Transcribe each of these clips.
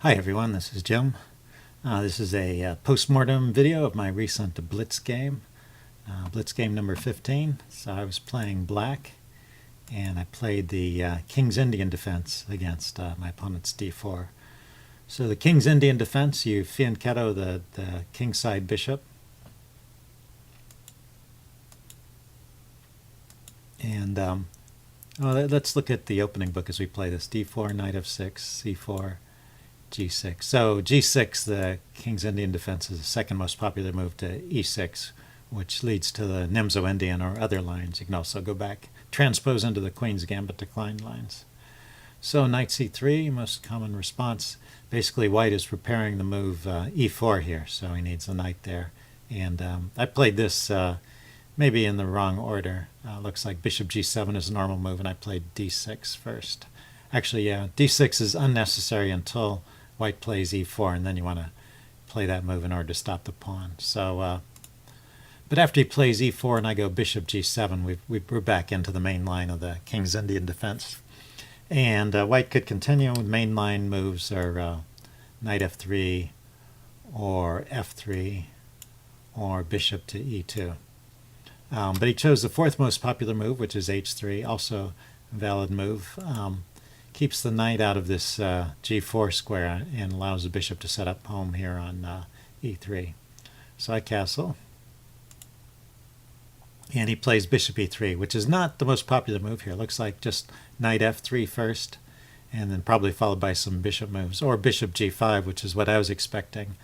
Hi everyone, this is Jim. This is a post-mortem video of my recent Blitz game. Blitz game number 15. So I was playing black and I played the King's Indian defense against my opponent's d4. So the King's Indian defense, you fianchetto the kingside bishop. And let's look at the opening book as we play this. d4, knight f6, c4, g6. So g6, the King's Indian defense, is the second most popular move to e6, which leads to the Nimzo Indian or other lines. You can also go back, transpose into the Queen's Gambit declined lines. So knight c3, most common response. Basically, white is preparing the move e4 here, so he needs a knight there. And I played this maybe in the wrong order. Looks like bishop g7 is a normal move, and I played d6 first. Actually, yeah, d6 is unnecessary until white plays e4, and then you want to play that move in order to stop the pawn. So, but after he plays e4 and I go bishop g7, we're back into the main line of the King's Indian defense. And white could continue with main line moves or knight f3 or f3 or bishop to e2. But he chose the fourth most popular move, which is h3, also a valid move. Keeps the knight out of this g4 square and allows the bishop to set up home here on e3. So I castle. And he plays bishop e3, which is not the most popular move here. It looks like just knight f3 first, and then probably followed by some bishop moves, or bishop g5, which is what I was expecting.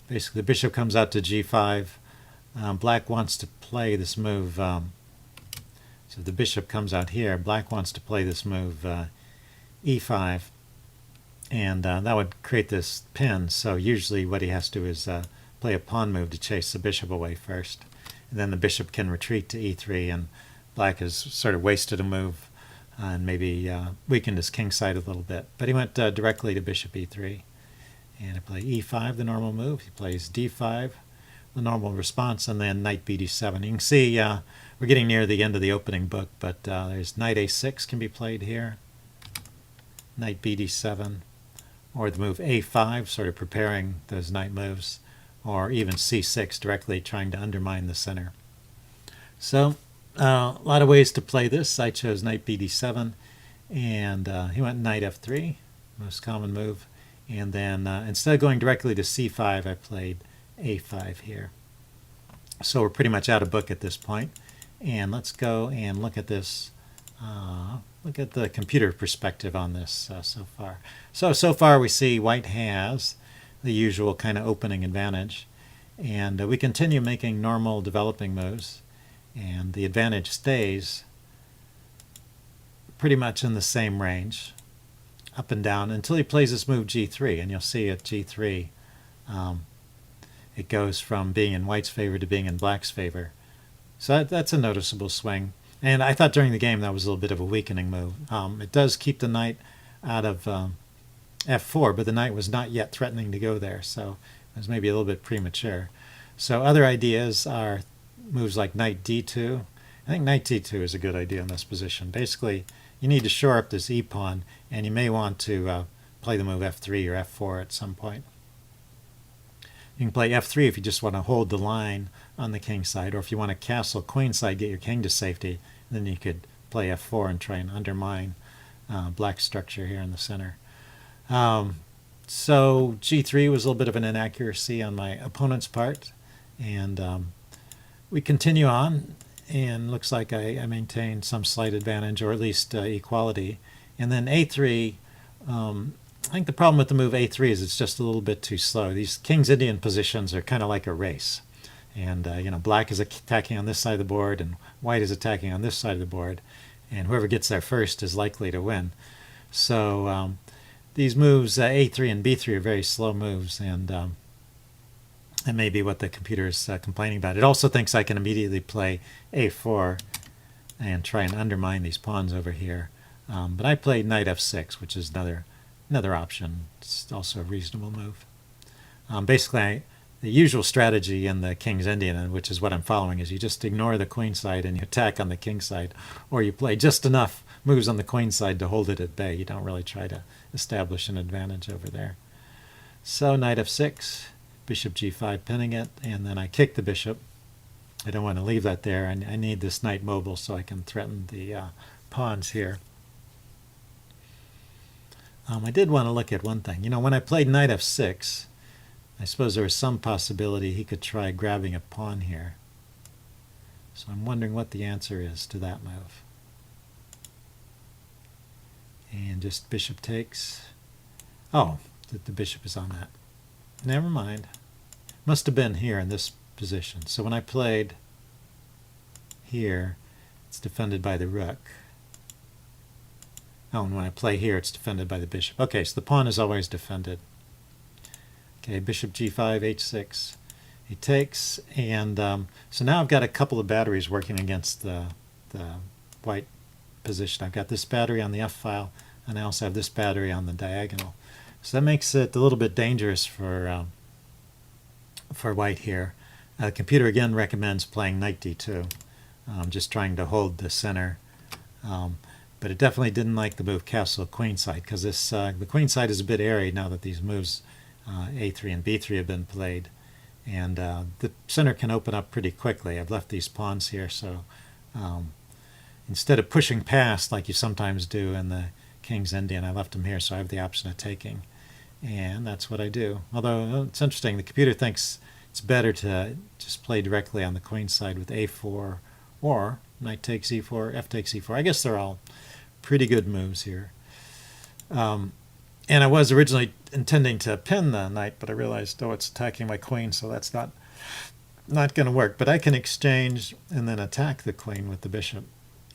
Basically, the bishop comes out to g5. Black wants to play this move. So the bishop comes out here. Black wants to play this move e5, and that would create this pin. So usually what he has to do is play a pawn move to chase the bishop away first, and then the bishop can retreat to e3, and black has sort of wasted a move and maybe weakened his king side a little bit. But he went directly to bishop e3, and I play e5, the normal move. He plays d5, the normal response, and then knight bd7. You can see we're getting near the end of the opening book, but there's knight a6 can be played here, knight bd7, or the move a5, sort of preparing those knight moves, or even c6, directly trying to undermine the center. So a lot of ways to play this. I chose knight bd7, and he went knight f3, most common move, and then instead of going directly to c5, I played a5 here. So we're pretty much out of book at this point, and let's go and look at this. Look at the computer perspective on this so far. So far we see white has the usual kind of opening advantage, and we continue making normal developing moves, and the advantage stays pretty much in the same range, up and down, until he plays this move g3, and you'll see at g3 it goes from being in white's favor to being in black's favor. So that's a noticeable swing. And I thought during the game that was a little bit of a weakening move. It does keep the knight out of f4, but the knight was not yet threatening to go there, so it was maybe a little bit premature. So other ideas are moves like knight d2. I think knight d2 is a good idea in this position. Basically, you need to shore up this e-pawn, and you may want to play the move f3 or f4 at some point. You can play f3 if you just want to hold the line on the king side, or if you want to castle queen side, get your king to safety, then you could play f4 and try and undermine black structure here in the center. So g3 was a little bit of an inaccuracy on my opponent's part, and we continue on, and looks like I maintain some slight advantage, or at least equality. And then a3, I think the problem with the move a3 is it's just a little bit too slow. These King's Indian positions are kind of like a race. And, black is attacking on this side of the board, and white is attacking on this side of the board. And whoever gets there first is likely to win. So these moves, a3 and b3, are very slow moves, and that may be what the computer is complaining about. It also thinks I can immediately play a4 and try and undermine these pawns over here. But I played knight f6, which is another option. It's also a reasonable move. Basically, the usual strategy in the King's Indian, which is what I'm following, is you just ignore the queen side and you attack on the king side, or you play just enough moves on the queen side to hold it at bay. You don't really try to establish an advantage over there. So knight f6, bishop g5 pinning it, and then I kick the bishop. I don't want to leave that there. I need this knight mobile so I can threaten the pawns here. I did want to look at one thing. When I played knight f6, I suppose there was some possibility he could try grabbing a pawn here. So I'm wondering what the answer is to that move. And just bishop takes. Oh, the bishop is on that. Never mind. Must have been here in this position. So when I played here, it's defended by the rook. Oh, and when I play here, it's defended by the bishop. Okay, so the pawn is always defended. Okay, bishop g5, h6. He takes, and so now I've got a couple of batteries working against the white position. I've got this battery on the f file, and I also have this battery on the diagonal. So that makes it a little bit dangerous for white here. The computer again recommends playing knight d2, just trying to hold the center. But it definitely didn't like the move castle queen side, because this the queen side is a bit airy now that these moves a3 and b3 have been played, and the center can open up pretty quickly. I've left these pawns here, so instead of pushing past like you sometimes do in the King's Indian, I left them here, so I have the option of taking, and that's what I do. Although it's interesting, the computer thinks it's better to just play directly on the queen side with a4 or knight takes e4, f takes e4. I guess they're all pretty good moves here. And I was originally intending to pin the knight, but I realized, oh, it's attacking my queen, so that's not going to work. But I can exchange and then attack the queen with the bishop,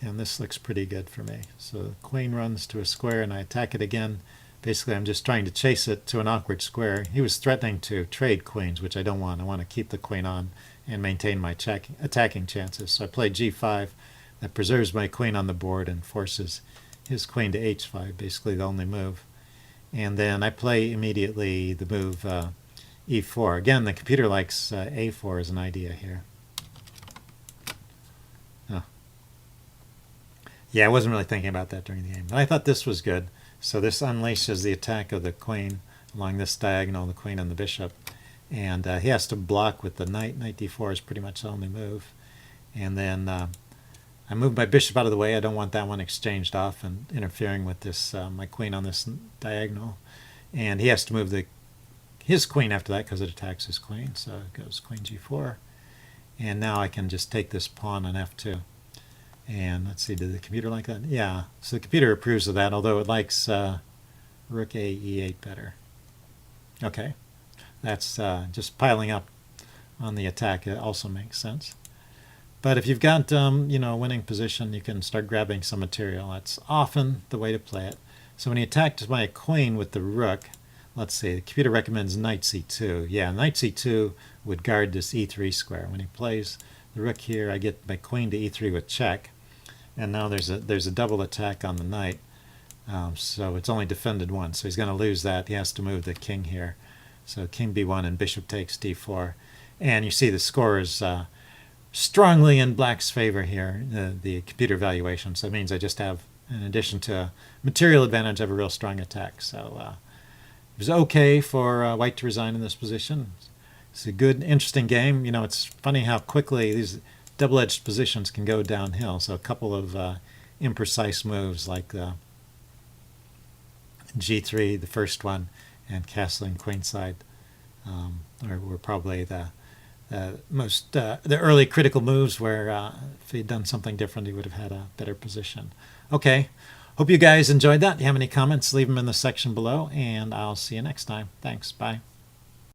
and this looks pretty good for me. So the queen runs to a square, and I attack it again. Basically, I'm just trying to chase it to an awkward square. He was threatening to trade queens, which I don't want. I want to keep the queen on and maintain my attacking chances. So I play g5. That preserves my queen on the board and forces his queen to h5, basically the only move. And then I play immediately the move e4. Again, the computer likes a4 as an idea here. Oh. Yeah, I wasn't really thinking about that during the game, but I thought this was good. So this unleashes the attack of the queen along this diagonal, the queen and the bishop. And he has to block with the knight. Knight d4 is pretty much the only move. And then I move my bishop out of the way. I don't want that one exchanged off and interfering with this my queen on this diagonal. And he has to move his queen after that because it attacks his queen. So it goes queen g4. And now I can just take this pawn on f2. And let's see, did the computer like that? Yeah, so the computer approves of that, although it likes rook a e8 better. Okay, that's just piling up on the attack. It also makes sense. But if you've got a winning position, you can start grabbing some material. That's often the way to play it. So when he attacked my queen with the rook, let's see, the computer recommends knight c2. Yeah, knight c2 would guard this e3 square. When he plays the rook here, I get my queen to e3 with check. And now there's a double attack on the knight. So it's only defended once. So he's going to lose that. He has to move the king here. So king b1 and bishop takes d4. And you see the score is strongly in black's favor here, the computer valuation. So it means I just have, in addition to material advantage, I have a real strong attack. So it was okay for white to resign in this position. It's a good, interesting game. It's funny how quickly these double-edged positions can go downhill. So a couple of imprecise moves like g3, the first one, and castling queenside were probably the early critical moves where if he'd done something different, he would have had a better position. Okay, hope you guys enjoyed that. If you have any comments, leave them in the section below, and I'll see you next time. Thanks. Bye.